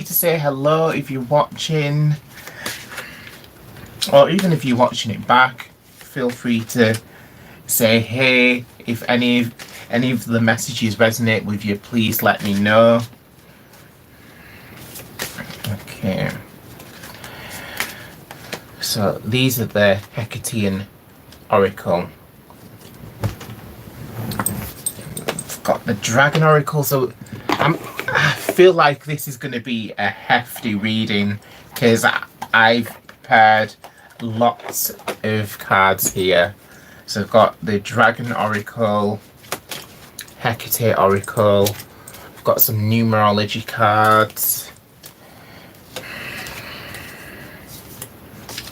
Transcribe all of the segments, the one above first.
to say hello if you're watching, or even if you're watching it back. Feel free to say hey. If any of the messages resonate with you, please let me know. Okay. So these are the Hecatean Oracle. I've got the Dragon Oracle, so I feel like this is going to be a hefty reading because I've prepared lots of cards here. So I've got the Dragon Oracle, Hecate Oracle, I've got some numerology cards.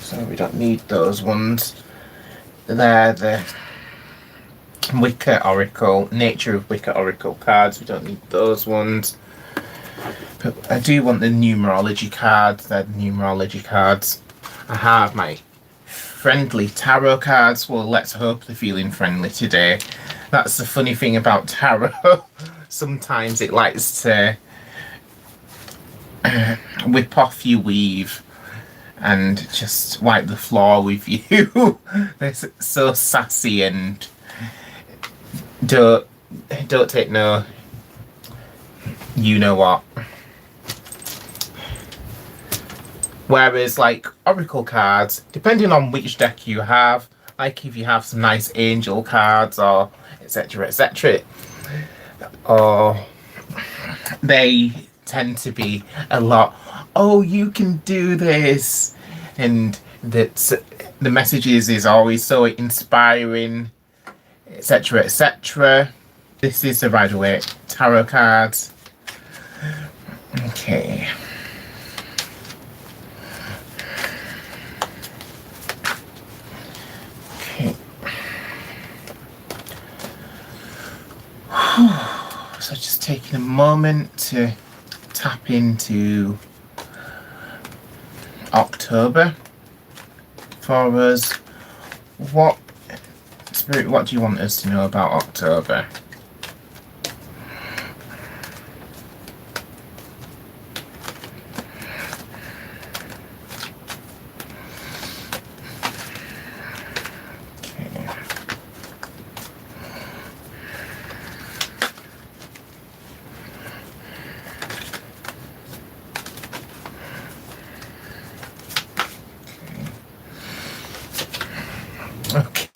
So we don't need those ones. They're the Wicca Oracle, Nature of Wicca Oracle cards. We don't need those ones. But I do want the numerology cards. They're the numerology cards. I have my friendly tarot cards. Well, let's hope they're feeling friendly today. That's the funny thing about tarot. Sometimes it likes to whip off your weave and just wipe the floor with you. They're so sassy and don't take no you know what. Whereas like oracle cards, depending on which deck you have, like if you have some nice angel cards or etc, or they tend to be a lot, oh you can do this, and that the messages is always so inspiring, etc. This is the Rider-Waite tarot cards. Okay. Okay. So just taking a moment to tap into October for us. What Spirit, what do you want us to know about October?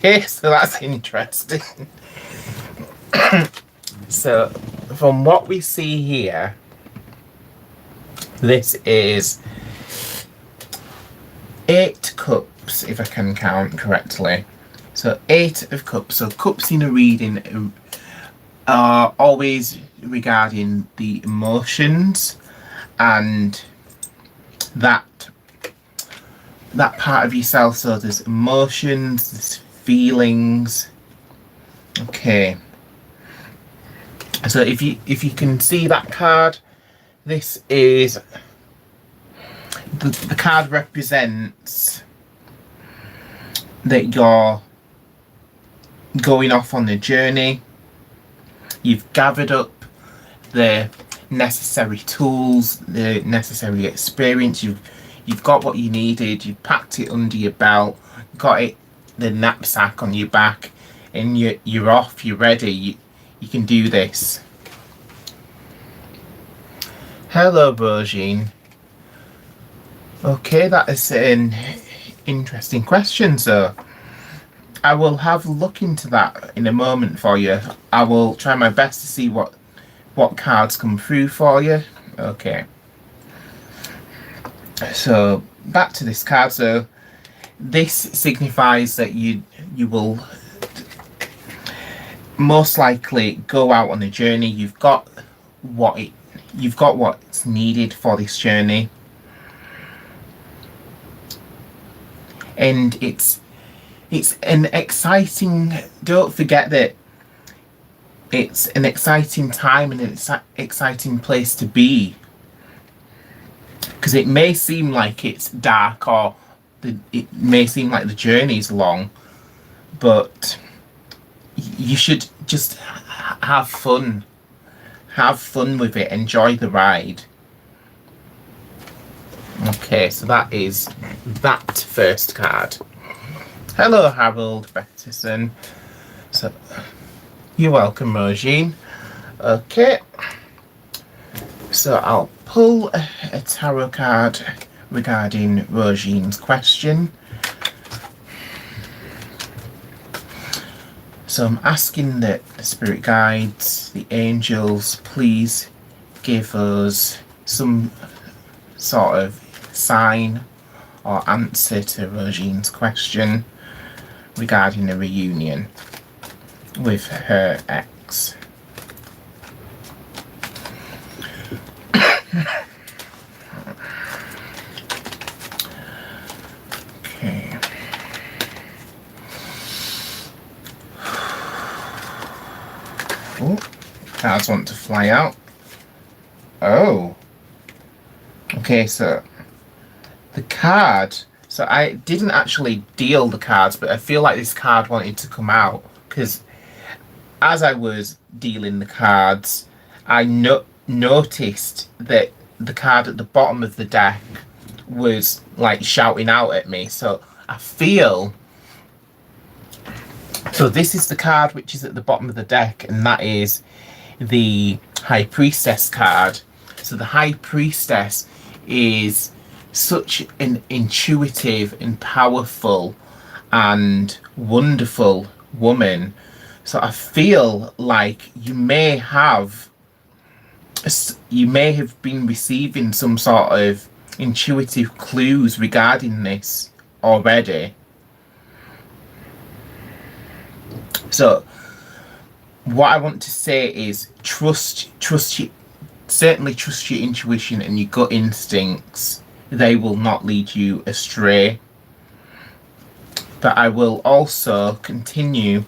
Okay, so that's interesting. So, from what we see here, this is 8 cups, if I can count correctly. So 8 of cups. So cups in a reading are always regarding the emotions and that part of yourself. So there's emotions, there's feelings. Okay. So if you can see that card, this is the card represents that you're going off on the journey. You've gathered up the necessary tools, the necessary experience. You've got what you needed. You've packed it under your belt, got it, the knapsack on your back, and you're off. You're ready. You can do this. Hello, Brogine. Okay, that is an interesting question. So I will have a look into that in a moment for you. I will try my best to see what cards come through for you. Okay. So back to this card. So this signifies that you will most likely go out on a journey. You've got what's needed for this journey, and it's an exciting. Don't forget that it's an exciting time and an exciting place to be, because it may seem like it's dark or it may seem like the journey's long, but you should just have fun with it, enjoy the ride. Okay, so that is that first card. Hello, Harold Bettison. So, you're welcome, Rosine. Okay, so I'll pull a tarot card regarding Rosine's question. So I'm asking that the spirit guides, the angels, please give us some sort of sign or answer to Rosine's question regarding a reunion with her ex. Okay. Oh, cards want to fly out. Oh. Okay, so the card. So I didn't actually deal the cards, but I feel like this card wanted to come out because as I was dealing the cards, I noticed that the card at the bottom of the deck was like shouting out at me. So I feel. So this is the card which is at the bottom of the deck, and that is the High Priestess card. So the High Priestess is such an intuitive and powerful and wonderful woman. So I feel like you may have been receiving some sort of intuitive clues regarding this already. So what I want to say is certainly trust your intuition and your gut instincts. They will not lead you astray. But I will also continue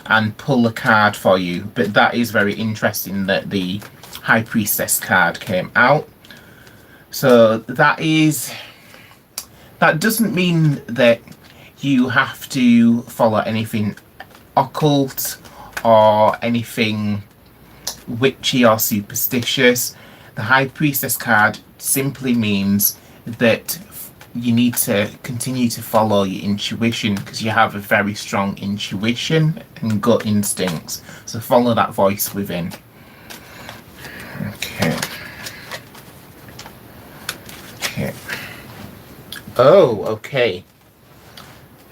and pull a card for you. But that is very interesting that the High Priestess card came out. So that doesn't mean that you have to follow anything occult or anything witchy or superstitious. The High Priestess card simply means that you need to continue to follow your intuition because you have a very strong intuition and gut instincts. So follow that voice within. Okay. Okay. Oh, okay.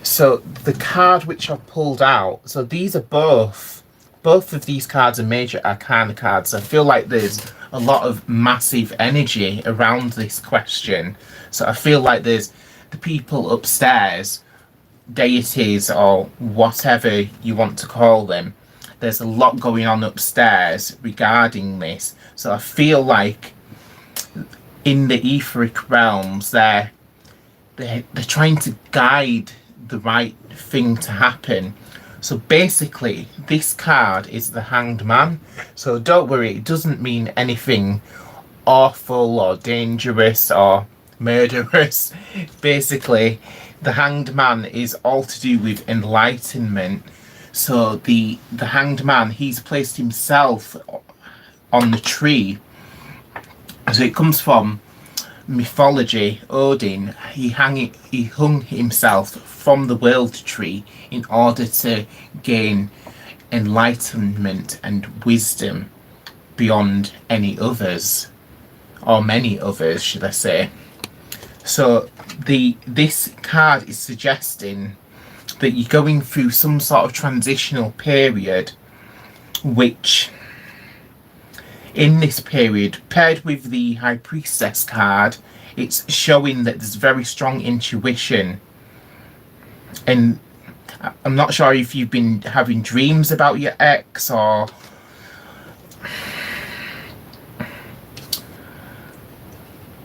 So the card which I pulled out, so these are both of these cards are major arcana cards. I feel like there's a lot of massive energy around this question. So I feel like there's the people upstairs, deities or whatever you want to call them. There's a lot going on upstairs regarding this. So I feel like in the etheric realms they're trying to guide the right thing to happen. So basically this card is the Hanged Man. So don't worry, it doesn't mean anything awful or dangerous or murderous. Basically the Hanged Man is all to do with enlightenment. So the Hanged Man, he's placed himself on the tree. So it comes from mythology. Odin, he hung himself from the world tree in order to gain enlightenment and wisdom beyond any others, or many others should I say. So this card is suggesting that you're going through some sort of transitional period, which in this period, paired with the High Priestess card, it's showing that there's very strong intuition. And I'm not sure if you've been having dreams about your ex or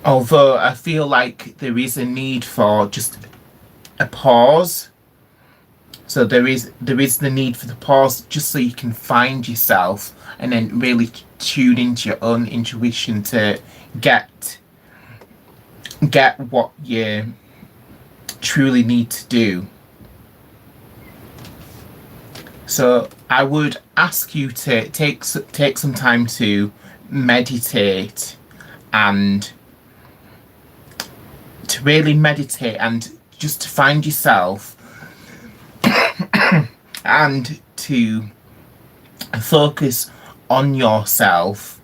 although I feel like there is a need for just a pause. So there is the need for the pause just so you can find yourself and then really tune into your own intuition to get what you truly need to do. So I would ask you to take some time to meditate and to really meditate and just to find yourself and to focus on yourself.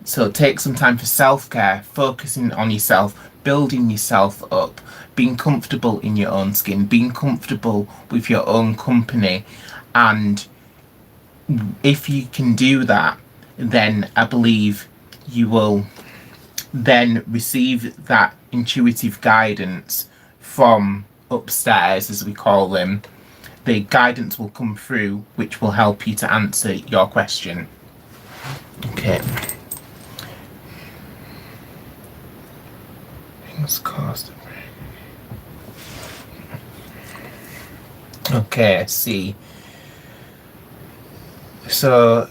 So take some time for self-care, focusing on yourself, building yourself up, being comfortable in your own skin, being comfortable with your own company. And if you can do that, then I believe you will then receive that intuitive guidance from upstairs, as we call them. The guidance will come through, which will help you to answer your question. Okay. Things caused. Okay, I see. So,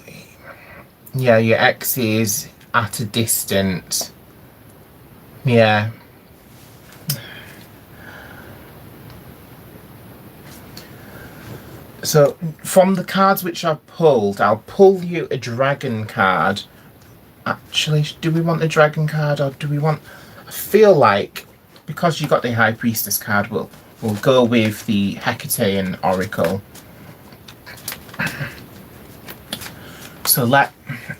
yeah, your ex is at a distance. Yeah. So, from the cards which I've pulled, I'll pull you a dragon card. Actually, do we want the dragon card or do we want... I feel like, because you got the High Priestess card, we'll go with the Hecatean Oracle. So let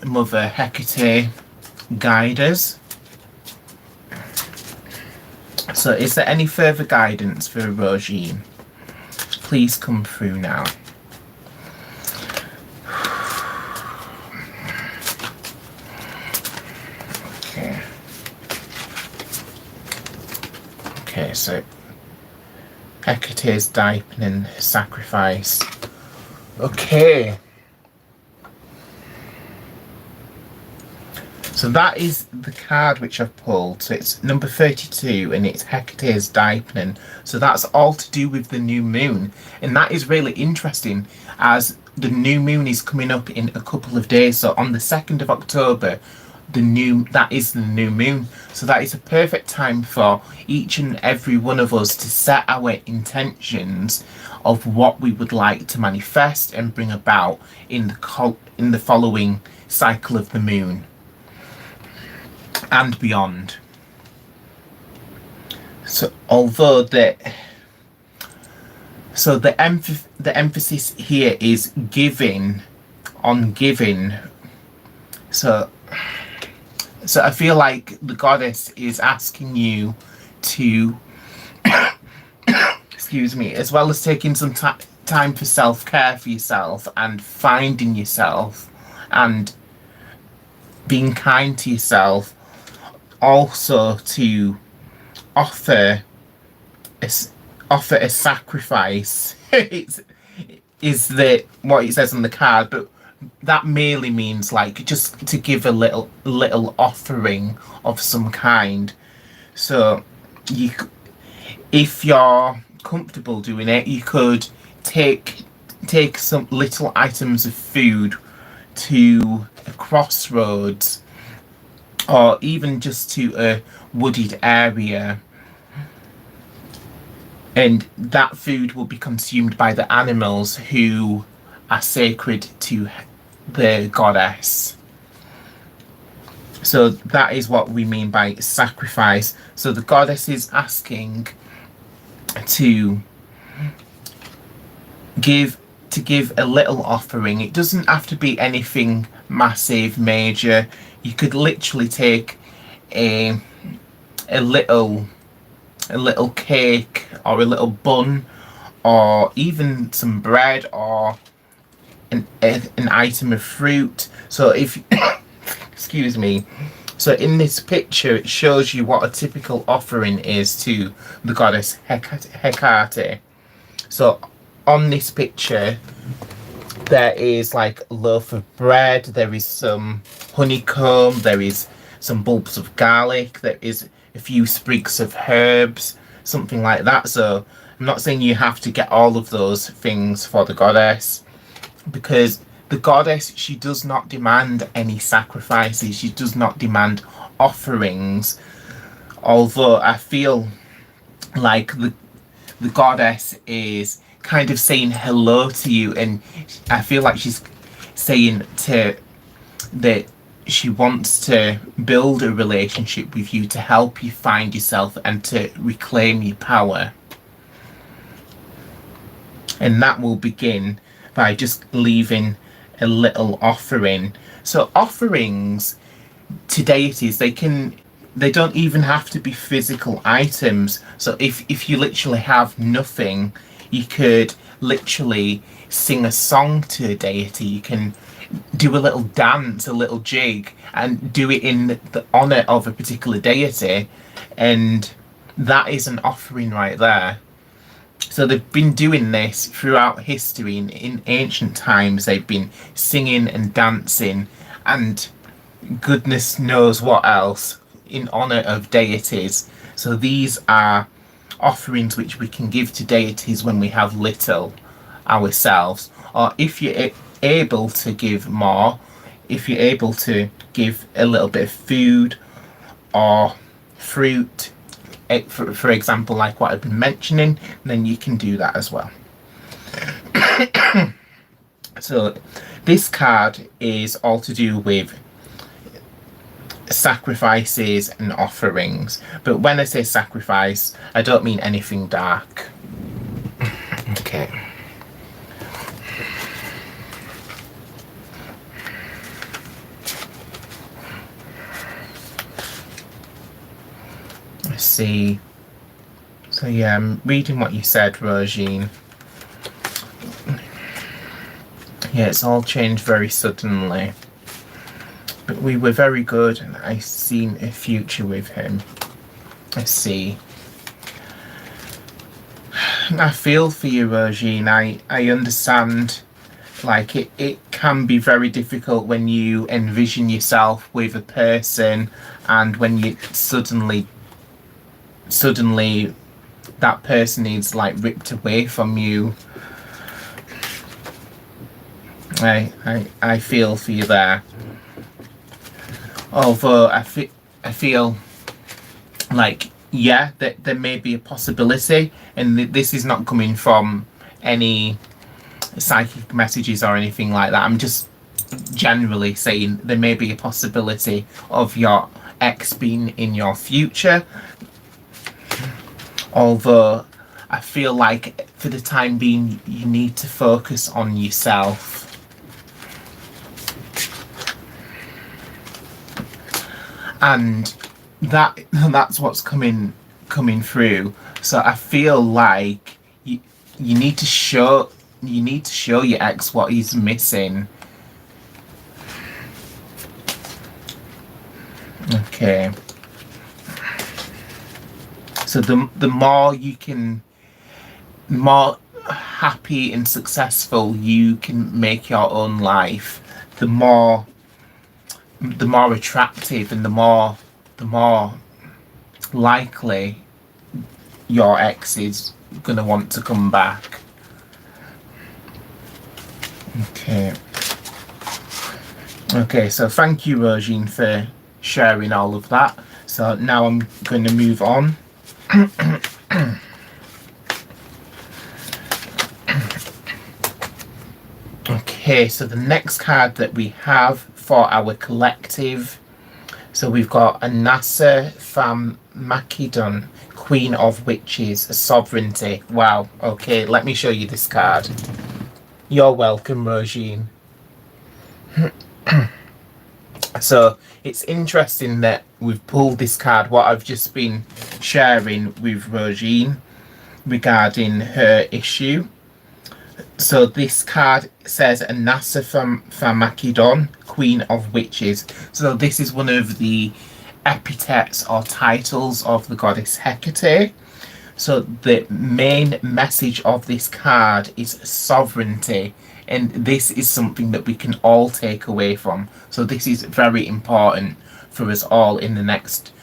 Mother Hecate guide us. So is there any further guidance for Rogine? Please come through now. Okay. Okay, so Hecate's Deepening Sacrifice. Okay. So that is the card which I've pulled. So it's number 32 and it's Hecate's Deepening. So that's all to do with the new moon. And that is really interesting as the new moon is coming up in a couple of days. So on the 2nd of October, that is the new moon. So that is a perfect time for each and every one of us to set our intentions of what we would like to manifest and bring about in the following cycle of the moon and beyond. So although the emphasis here is giving on giving, so I feel like the goddess is asking you to excuse me, as well as taking some time for self-care for yourself and finding yourself and being kind to yourself, also to offer a sacrifice. is what it says on the card, but that merely means like just to give a little offering of some kind. So if you're comfortable doing it, you could take some little items of food to a crossroads or even just to a wooded area, and that food will be consumed by the animals who are sacred to the goddess. So that is what we mean by sacrifice. So the goddess is asking to give a little offering. It doesn't have to be anything massive, major. You could literally take a little cake or a little bun or even some bread or an item of fruit. So if excuse me, so in this picture it shows you what a typical offering is to the goddess Hecate. So on this picture there is like a loaf of bread, there is some honeycomb, there is some bulbs of garlic, there is a few sprigs of herbs, something like that. So I'm not saying you have to get all of those things for the goddess, because the goddess, she does not demand any sacrifices, she does not demand offerings. Although I feel like the goddess is kind of saying hello to you, and I feel like she's saying to she wants to build a relationship with you to help you find yourself and to reclaim your power. And that will begin by just leaving a little offering. So offerings to deities, they don't even have to be physical items. So if you literally have nothing, you could literally sing a song to a deity. You can do a little dance, a little jig, and do it in the honor of a particular deity, and that is an offering right there. So they've been doing this throughout history. In ancient times, they've been singing and dancing and goodness knows what else in honor of deities. So these are offerings which we can give to deities when we have little ourselves, or if you're able to give more, if you're able to give a little bit of food or fruit, for example, like what I've been mentioning, then you can do that as well. So this card is all to do with sacrifices and offerings, but when I say sacrifice, I don't mean anything dark. Okay. Let's see. So yeah, I'm reading what you said, Rosine. Yeah, it's all changed very suddenly. But we were very good and I seen a future with him. Let's see. I feel for you, Rosine. I understand. Like, it can be very difficult when you envision yourself with a person and when you suddenly that person is like ripped away from you. I feel for you there. Although I feel like, yeah, that there may be a possibility, and this is not coming from any psychic messages or anything like that. I'm just generally saying there may be a possibility of your ex being in your future. Although I feel like for the time being, you need to focus on yourself. And that's what's coming through. So I feel like you need to show your ex what he's missing. Okay. So the more you can, more happy and successful you can make your own life, the more attractive and the more likely your ex is gonna want to come back. Okay, so thank you, Rosine, for sharing all of that. So now I'm going to move on. Okay, so the next card that we have for our collective, so we've got Anasa Famakidon, Queen of Witches, Sovereignty. Wow, okay, let me show you this card. You're welcome, Rosine. So it's interesting that we've pulled this card, what I've just been sharing with Rosine regarding her issue. So this card says Anasa Famakidon, Queen of Witches. So this is one of the epithets or titles of the goddess Hecate. So the main message of this card is sovereignty, and this is something that we can all take away from. So this is very important for us all in the next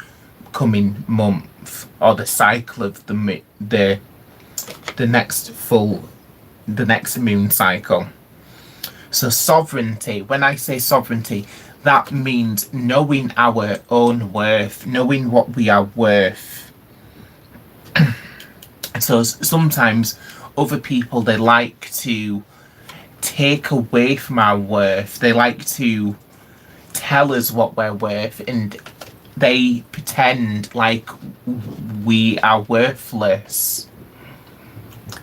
coming month, or the cycle of the next moon cycle. So sovereignty, when I say sovereignty, that means knowing our own worth, knowing what we are worth. So sometimes other people, they like to take away from our worth. They like to tell us what we're worth, and they pretend like we are worthless.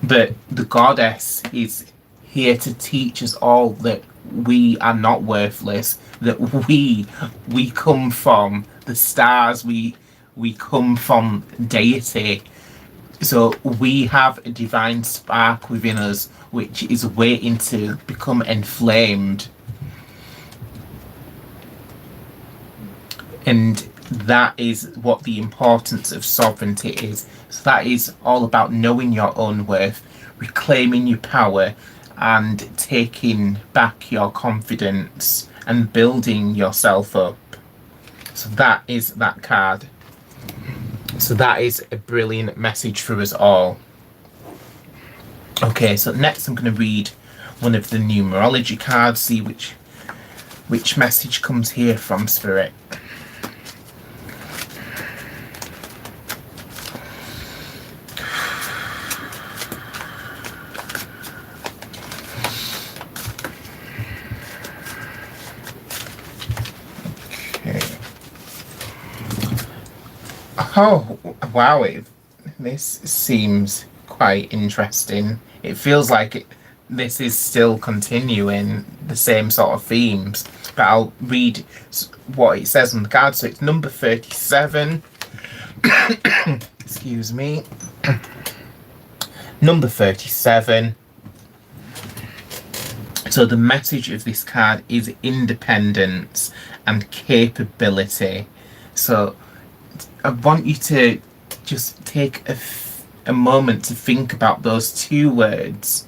But the goddess is here to teach us all that we are not worthless, that we come from the stars, we come from deity. So we have a divine spark within us which is waiting to become enflamed. And that is what the importance of sovereignty is. So that is all about knowing your own worth, reclaiming your power, and taking back your confidence and building yourself up. So that is that card. So that is a brilliant message for us all. Okay, so next I'm going to read one of the numerology cards, see which message comes here from Spirit. Oh, wow, this seems quite interesting. It feels like this is still continuing the same sort of themes, but I'll read what it says on the card. So it's number 37. Excuse me. Number 37. So the message of this card is independence and capability. So I want you to just take a moment to think about those two words,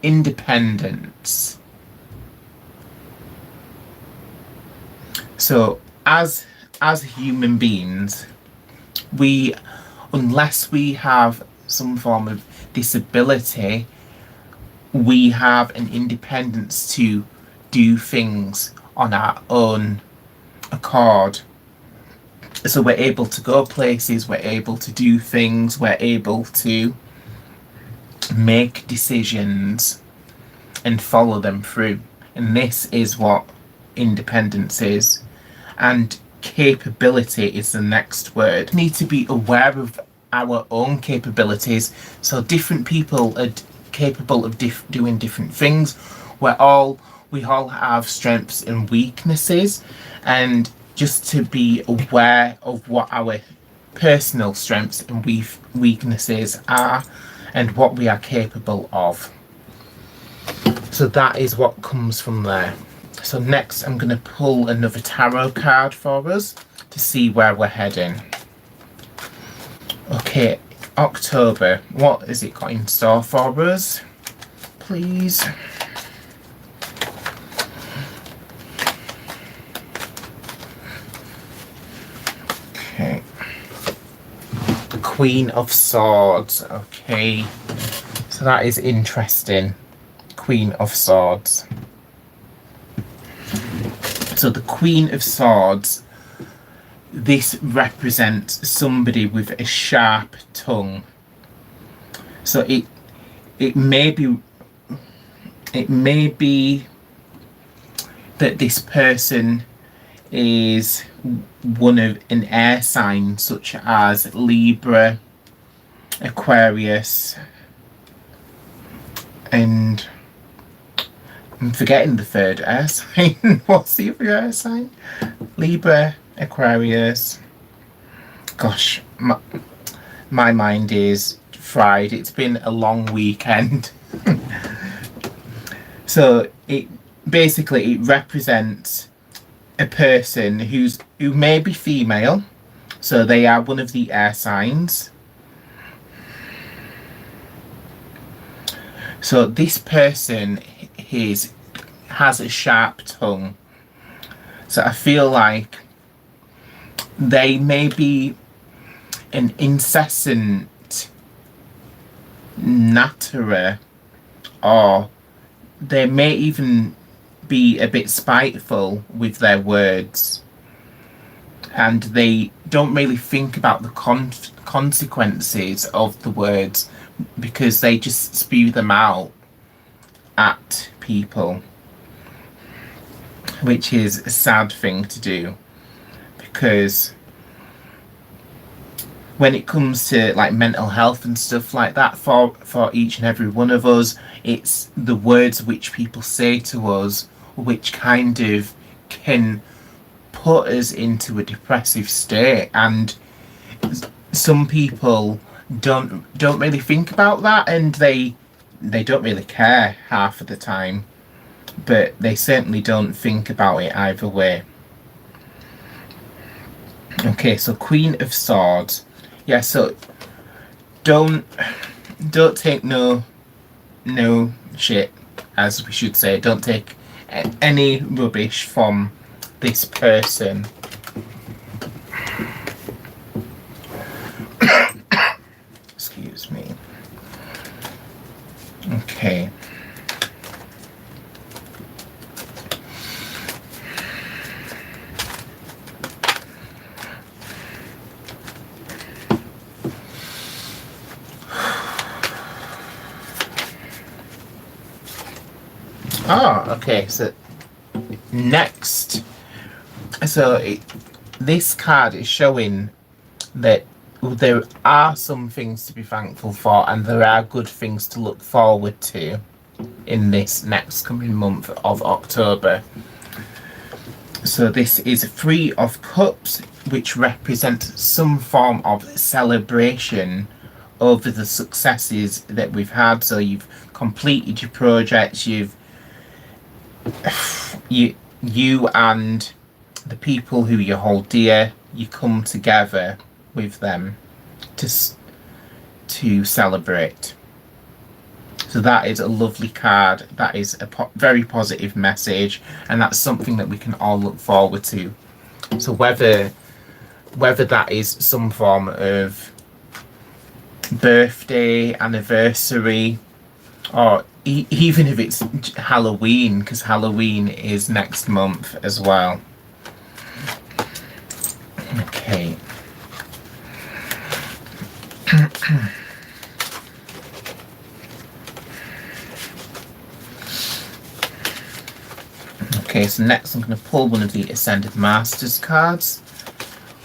independence. So as human beings, unless we have some form of disability, we have an independence to do things on our own accord. So we're able to go places, we're able to do things, we're able to make decisions and follow them through. And this is what independence is. And capability is the next word. We need to be aware of our own capabilities. So different people are capable of doing different things. We all have strengths and weaknesses, and just to be aware of what our personal strengths and weaknesses are and what we are capable of. So that is what comes from there. So next I'm going to pull another tarot card for us to see where we're heading. Okay, October, what has it got in store for us, please? Okay, the Queen of Swords. Okay, so that is interesting. Queen of Swords. So the Queen of Swords, this represents somebody with a sharp tongue. So it may be that this person is one of an air sign such as Libra, Aquarius, and I'm forgetting the third air sign. What's the other air sign? Libra, Aquarius. Gosh, my mind is fried. It's been a long weekend. So it basically represents a person who may be female. So they are one of the air signs. So this person has a sharp tongue. So I feel like they may be an incessant natterer, or they may even be a bit spiteful with their words, and they don't really think about the consequences of the words because they just spew them out at people. which is a sad thing to do, because when it comes to like mental health and stuff like that, for each and every one of us, it's the words which people say to us which kind of can put us into a depressive state. And some people don't really think about that, and they don't really care half of the time, but they certainly don't think about it either way. Okay, so Queen of Swords. Yeah, so don't take no shit, as we should say. Don't take any rubbish from this person. Excuse me. Okay. Oh, okay, so next, this card is showing that there are some things to be thankful for, and there are good things to look forward to in this next coming month of October. So this is 3 of Cups, which represents some form of celebration over the successes that we've had. So you've completed your projects, you and the people who you hold dear, you come together with them to celebrate. So that is a lovely card. That is a very positive message, and that's something that we can all look forward to. So whether that is some form of birthday, anniversary, or even if it's Halloween, because Halloween is next month as well. Okay. Okay, so next I'm going to pull one of the Ascended Masters cards.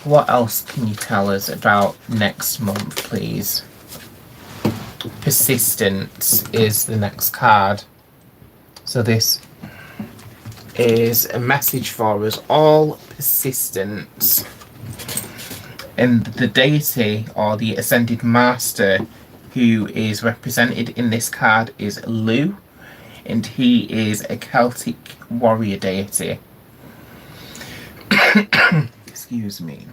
What else can you tell us about next month, please? Persistence is the next card. So this is a message for us all: persistence. And the deity, or the Ascended Master, who is represented in this card is Lu, and he is a Celtic warrior deity. Excuse me.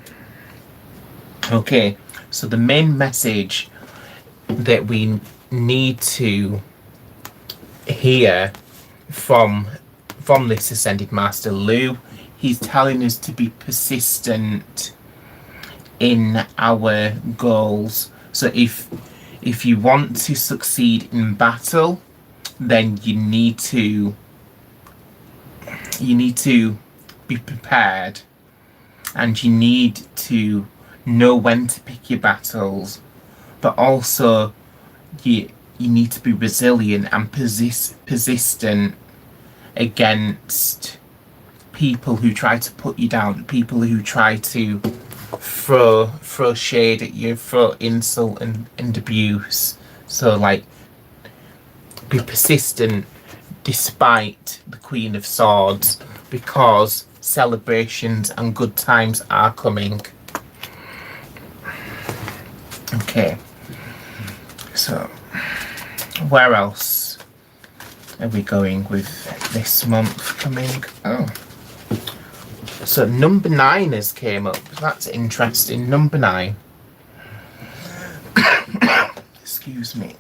Okay, so the main message that we need to hear from this Ascended Master Lu, he's telling us to be persistent in our goals. So if you want to succeed in battle, then you need to be prepared, and you need to know when to pick your battles, but also you need to be resilient and persistent against people who try to put you down, people who try to throw shade at you, throw insult and abuse. So like, be persistent despite the Queen of Swords, because celebrations and good times are coming. Okay, so where else are we going with this month coming? Oh, so number 9 has came up. That's interesting. Number 9. Excuse me.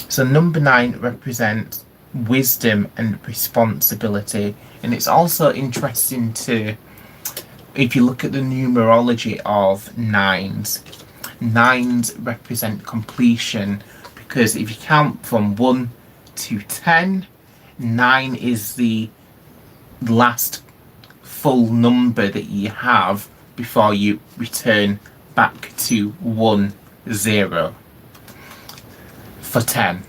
So number 9 represents wisdom and responsibility, and it's also interesting to, if you look at the numerology of 9s, 9s represent completion, because if you count from 1 to 10, 9 is the last full number that you have before you return back to 1, 0 for 10.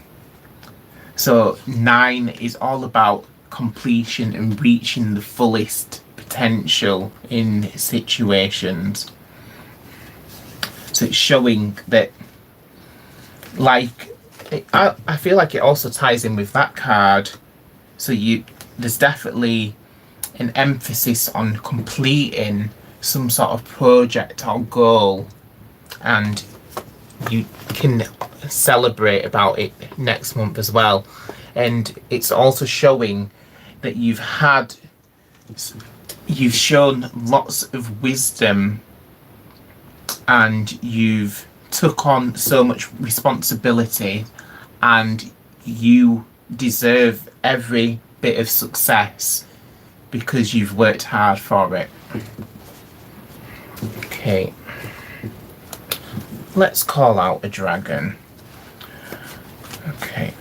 So 9 is all about completion and reaching the fullest potential in situations. So it's showing that, like, I feel like it also ties in with that card. So there's definitely an emphasis on completing some sort of project or goal, and you can celebrate about it next month as well. And it's also showing that you've shown lots of wisdom, and you've took on so much responsibility, and you deserve every bit of success because you've worked hard for it. Okay, let's call out a dragon. Okay.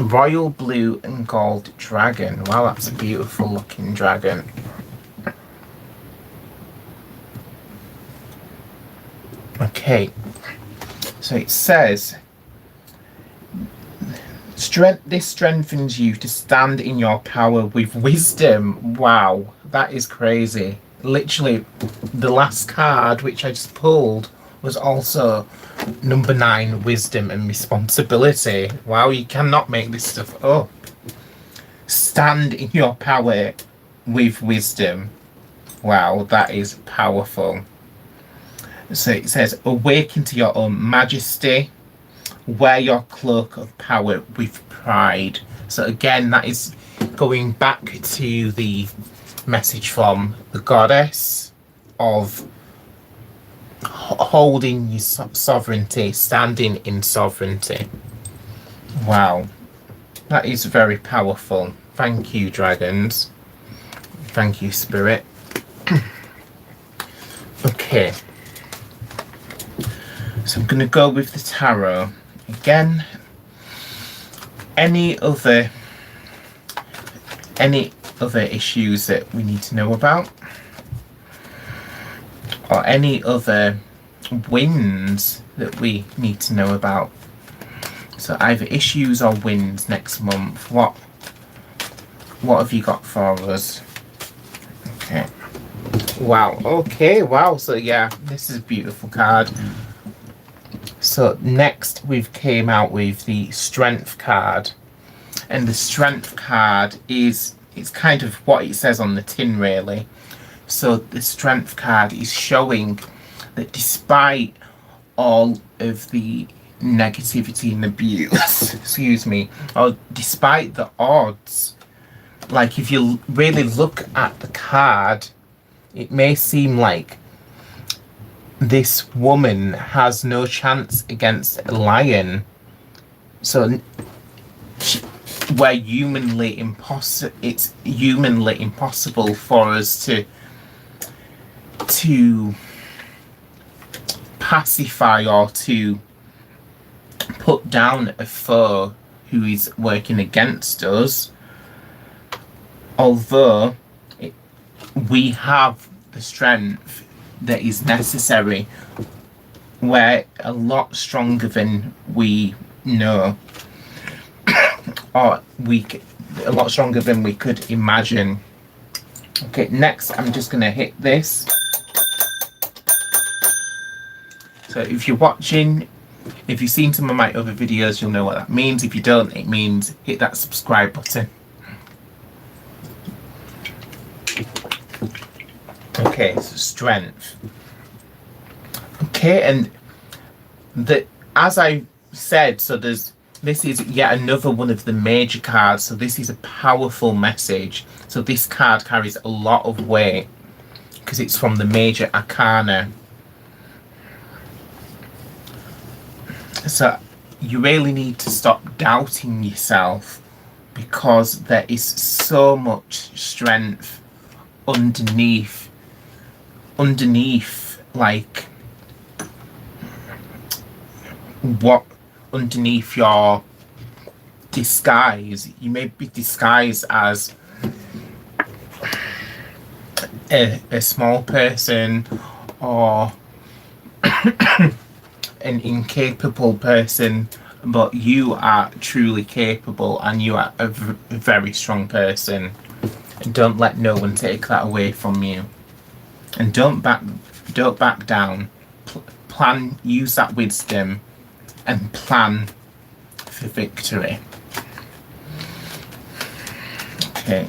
Royal blue and gold dragon. Wow, that's a beautiful looking dragon. Okay, so it says, this strengthens you to stand in your power with wisdom. Wow, that is crazy. Literally, the last card which I just pulled was also number 9, wisdom and responsibility. Wow, you cannot make this stuff up. Stand in your power with wisdom. Wow, that is powerful. So it says, awaken to your own majesty, wear your cloak of power with pride. So again, that is going back to the message from the goddess of holding your sovereignty, standing in sovereignty. Wow, that is very powerful. Thank you, dragons. Thank you, spirit. Okay, so I'm going to go with the tarot again. Any other issues that we need to know about, or any other wins that we need to know about? So either issues or wins next month. What have you got for us? Okay. Wow. Okay. Wow. So yeah, this is a beautiful card. So next we've came out with the strength card, and the strength card it's kind of what it says on the tin, really. So the strength card is showing that despite all of the negativity and abuse, excuse me, or despite the odds, like if you really look at the card, it may seem like this woman has no chance against a lion. So it's humanly impossible for us to pacify or to put down a foe who is working against us, although we have the strength that is necessary. We're a lot stronger than we know, or a lot stronger than we could imagine. Okay, next I'm just going to hit this. So if you're watching, if you've seen some of my other videos, you'll know what that means. If you don't, it means hit that subscribe button. Okay, so strength. Okay, and as I said, so this is yet another one of the major cards. So this is a powerful message. So this card carries a lot of weight because it's from the major arcana. So you really need to stop doubting yourself, because there is so much strength underneath like underneath your disguise, you may be disguised as a small person or an incapable person, but you are truly capable and you are a very strong person. And don't let no one take that away from you. And don't back down. Plan, use that wisdom and plan for victory. Okay.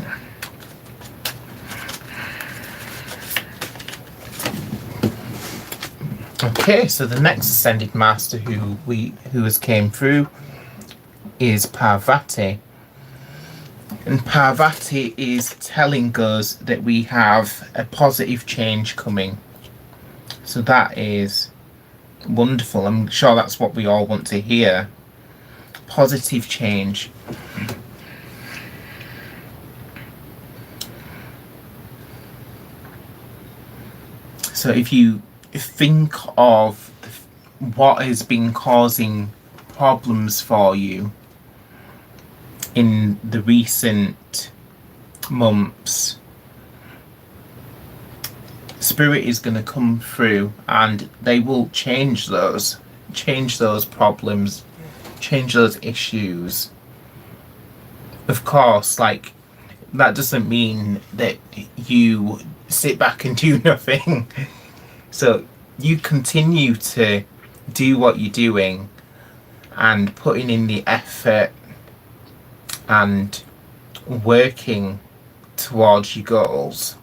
Okay, so the next ascended master who has came through is Parvati. And Parvati is telling us that we have a positive change coming. So that is wonderful. I'm sure that's what we all want to hear. Positive change. So if you think of what has been causing problems for you in the recent months, Spirit is going to come through and they will change those problems, change those issues. Of course, like, that doesn't mean that you sit back and do nothing. So you continue to do what you're doing and putting in the effort and working towards your goals.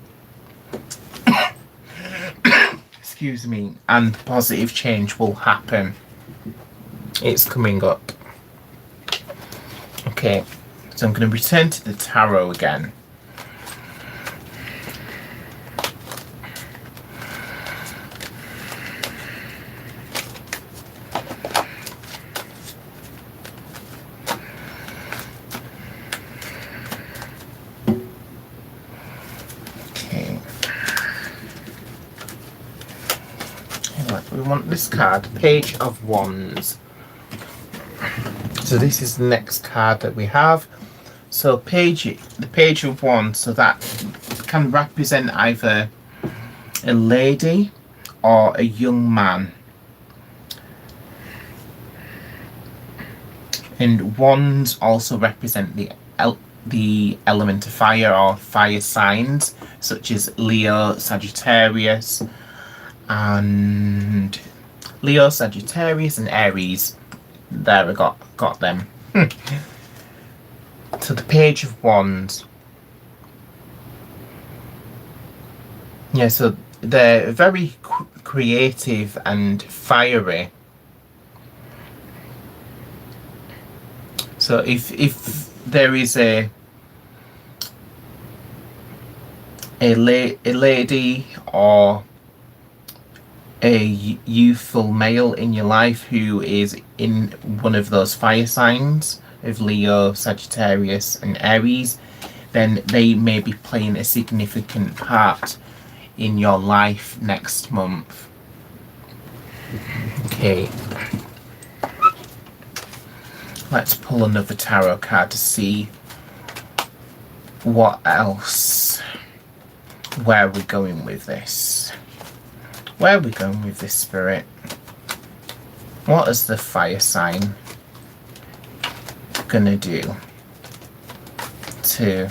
Excuse me. And positive change will happen. It's coming up. Okay, so I'm going to return to the tarot again. We want this card, Page of Wands. So this is the next card that we have. So the Page of Wands, so that can represent either a lady or a young man. And wands also represent the element of fire or fire signs, such as Leo, Sagittarius, and Aries. There, I got them. So the Page of Wands. Yeah, so they're very creative and fiery. So if there is a lady or a youthful male in your life who is in one of those fire signs of Leo, Sagittarius and Aries, then they may be playing a significant part in your life next month. Okay, let's pull another tarot card to see what else, where we're going with this. Where are we going with this, Spirit? What is the fire sign gonna do to...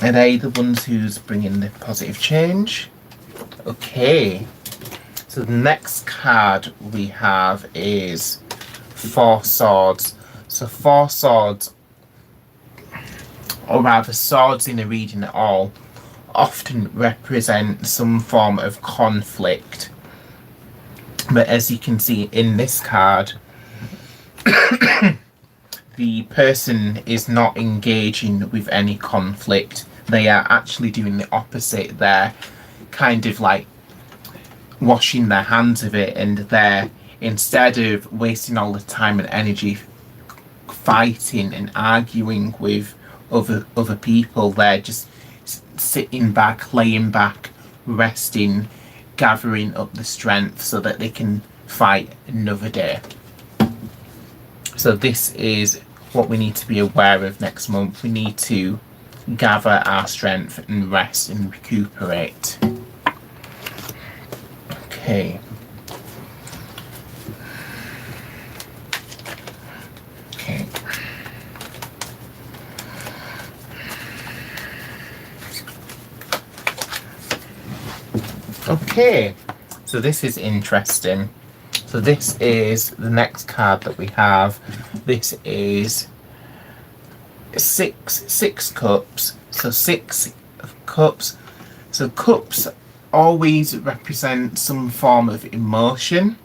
Are they the ones who's bringing the positive change? Okay. So the next card we have is Four Swords. So Four Swords, or rather swords in the reading at all, often represent some form of conflict. But as you can see in this card, the person is not engaging with any conflict. They are actually doing the opposite. They're kind of like washing their hands of it, and they're, instead of wasting all the time and energy fighting and arguing with other people, they're just sitting back, laying back, resting, gathering up the strength so that they can fight another day. So this is what we need to be aware of next month. We need to gather our strength and rest and recuperate. Okay. Okay. Okay. So this is interesting. So this is the next card that we have. This is six cups. So 6 cups. So cups always represent some form of emotion.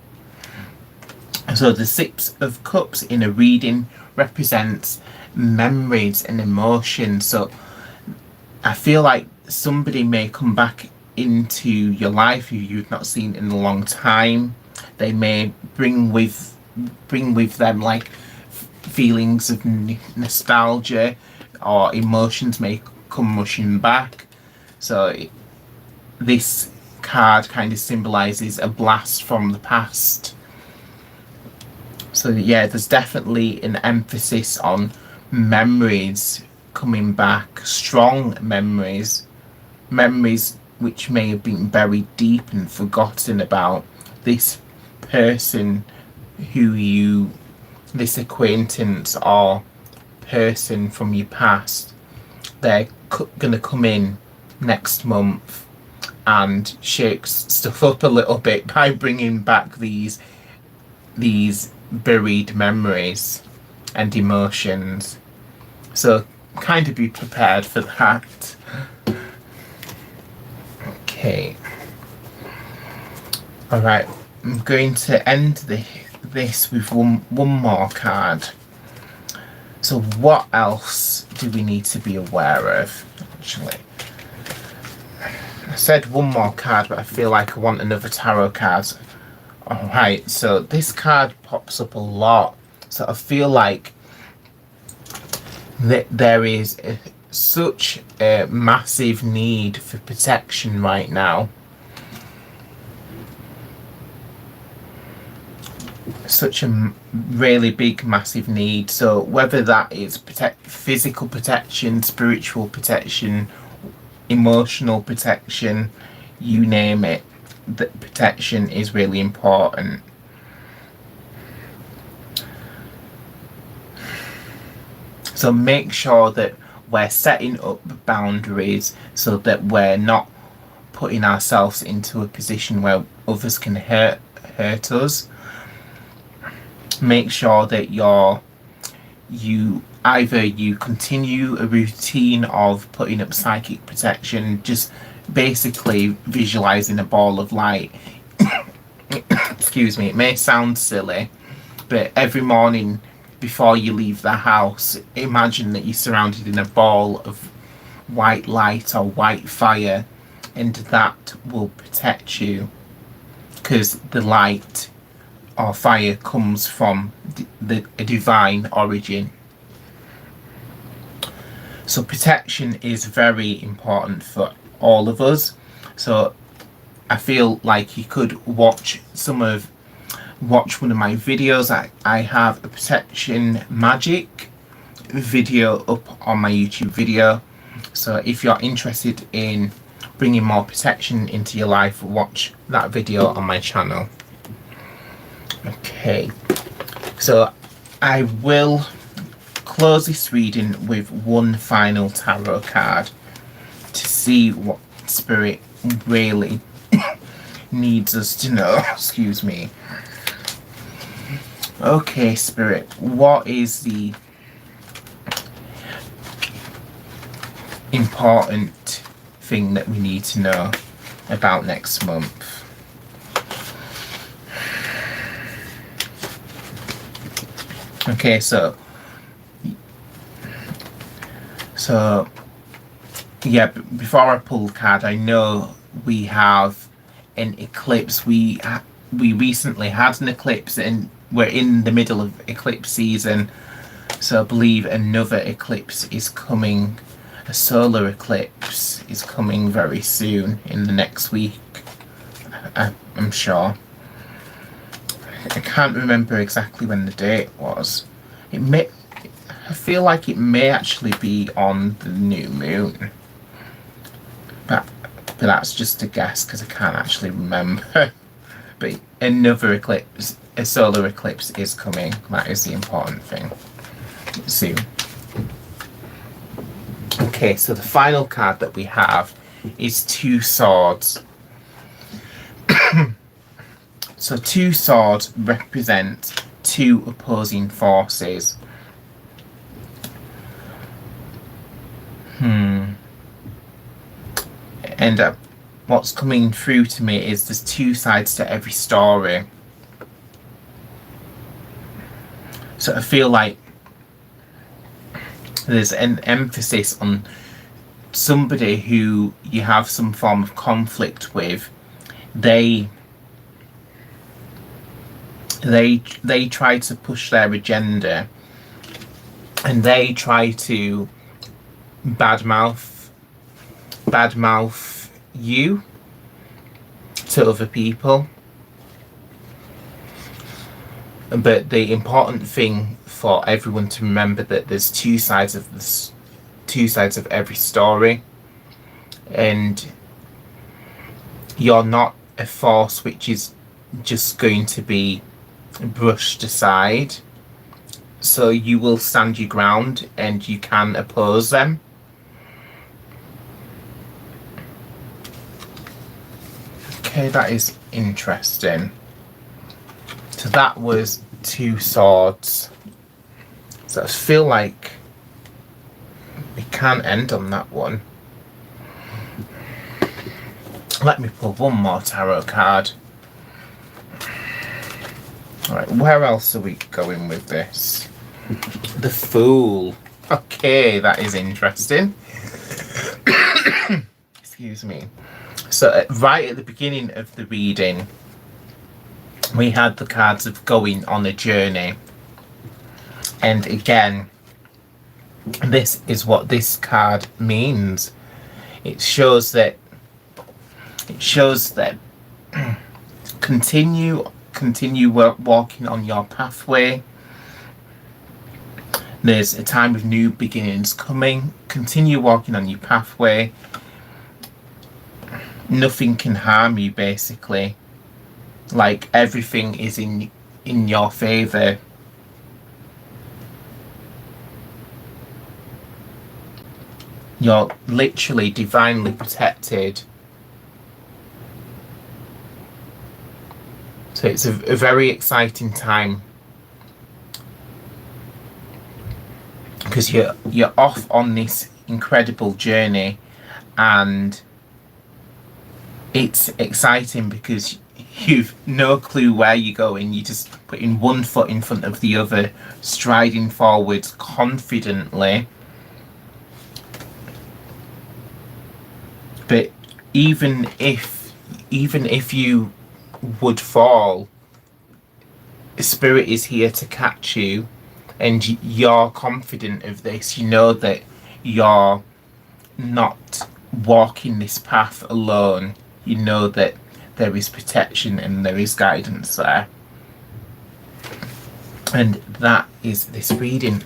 So the 6 of cups in a reading represents memories and emotion. So I feel like somebody may come back into your life who you've not seen in a long time. They may bring with them like feelings of nostalgia, or emotions may come rushing back. So this card kind of symbolizes a blast from the past. So yeah, there's definitely an emphasis on memories coming back, strong memories which may have been buried deep and forgotten about. This person this acquaintance or person from your past, they're going to come in next month and shake stuff up a little bit by bringing back these buried memories and emotions. So kind of be prepared for that. Okay. Alright, I'm going to end this with one more card. So what else do we need to be aware of? Actually, I said one more card, but I feel like I want another tarot card. Alright, so this card pops up a lot. So I feel like that there is such a massive need for protection right now. Such a really big, massive need. So whether that is physical protection, spiritual protection, emotional protection, you name it, that protection is really important. So make sure that we're setting up boundaries so that we're not putting ourselves into a position where others can hurt us. Make sure that you continue a routine of putting up psychic protection, just basically visualizing a ball of light. Excuse me, it may sound silly, but every morning before you leave the house, imagine that you're surrounded in a ball of white light or white fire, and that will protect you, because the light or fire comes from a divine origin. So protection is very important for all of us. So I feel like you could watch one of my videos. I have a protection magic video up on my YouTube video. So if you're interested in bringing more protection into your life, watch that video on my channel. Okay, so I will close this reading with one final tarot card to see what Spirit really needs us to know. Excuse me. Okay, Spirit, what is the important thing that we need to know about next month? Okay, so yeah, before I pull the card, I know we have an eclipse. We recently had an eclipse, and we're in the middle of eclipse season. So I believe another eclipse is coming. A solar eclipse is coming very soon, in the next week, I'm sure. I can't remember exactly when the date was. It may, I feel like it may actually be on the new moon. But that's just a guess because I can't actually remember. But another eclipse, a solar eclipse is coming. That is the important thing. Soon. Okay, so the final card that we have is two swords. So two swords represent two opposing forces. And what's coming through to me is there's two sides to every story. So I feel like there's an emphasis on somebody who you have some form of conflict with. They try to push their agenda, and they try to badmouth you to other people. But the important thing for everyone to remember that there's two sides of every story, and you're not a force which is just going to be brushed aside. So you will stand your ground and you can oppose them. Okay, that is interesting. So that was two swords. So I feel like we can't end on that one. Let me pull one more tarot card. Alright, where else are we going with this? The Fool. Okay, that is interesting. Excuse me. So right at the beginning of the reading, we had the cards of going on a journey. And again, this is what this card means. It shows that continue walking on your pathway. There's a time of new beginnings coming. Continue walking on your pathway. Nothing can harm you, basically. Like, everything is in your favor. You're literally divinely protected. So it's a very exciting time, because you're off on this incredible journey, and it's exciting because you've no clue where you're going. You're just putting one foot in front of the other, striding forwards confidently. But even if you would fall, Spirit is here to catch you, and you're confident of this. You know that you're not walking this path alone. You know that there is protection and there is guidance there. And that is this reading.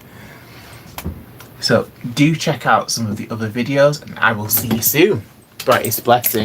So do check out some of the other videos, and I will see you soon. Brightest blessing.